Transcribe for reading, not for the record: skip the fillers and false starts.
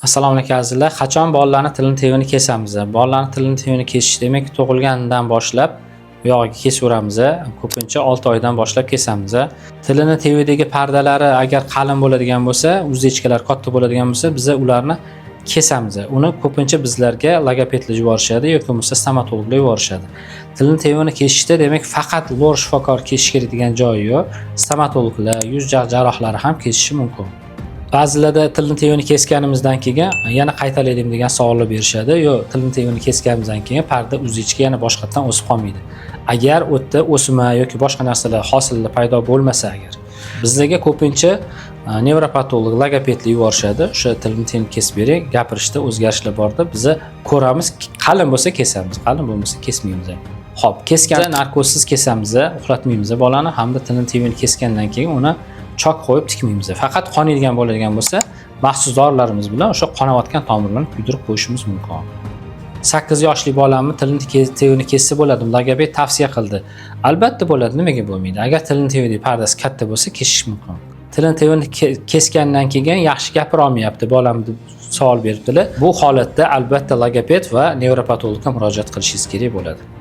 Assalomu alaykum azizlar. Qachon bolalarning tilini tevini kesamiz? Bolalarning tilini tevini kesish demak tug'ilganidan boshlab bu yog'iga kesaveramiz. Ko'pincha 6 oydan boshlab kesamiz. Tilini tevidagi pardalari agar qalin bo'ladigan bo'lsa, uzdechkalar katta bo'ladigan bo'lsa, biz ularni kesamiz. Uni ko'pincha bizlarga logopedlar yuborishadi yoki bo'lmasa stomatologlar yuborishadi. Tilini tevini kesishda demak faqat lor shifokor kesish kerak degan joyi yo'q. Stomatologlar, yuz jarrohlari ham kesishi mumkin. Ba'zilarda tilni tevini kesganimizdan keyin yana qaytalaylik degan savollar berishadi. Yo'q, tilni tevini kesganimizdan keyin parda uzdechka yana boshqatdan o'sib qolmaydi. Agar o'tda o'sma yoki boshqa narsalar hosillar paydo bo'lmasa agar bizlarga ko'pincha nevropatolog, logopedlar yuborishadi. O'sha tilni tevini kesib bering, gapirishda o'zgarishlar borda biz ko'ramiz, qalin bo'lsa kesamiz, qalin bo'lmasa kesmaymiz. Xo'p, kesganda narkozsiz kesamiz, uxlatmaymiz bolani hamda tilni tevini kesgandan keyin uni chok qo'yib tikmaymiz. Faqat qonaydigan bo'ladigan bo'lsa, maxsus dorilarimiz bilan o'sha qonayotgan tomirlarni kuydirib qo'yishimiz mumkin. 8 yoshli bolamni tilini tevini kessa bo'ladimi? Logoped tavsiya qildi. Albatta bo'ladi, nimaga bo'lmaydi? Agar tilini tevidagi pardasi katta bo'lsa keshish mumkin. Tilini tevini kesgandan keyin yaxshi gapira olmayapti bolam deb savol beribdilar. Bu holatda albatta logoped va nevropatologga murojaat qilishingiz kerak bo'ladi.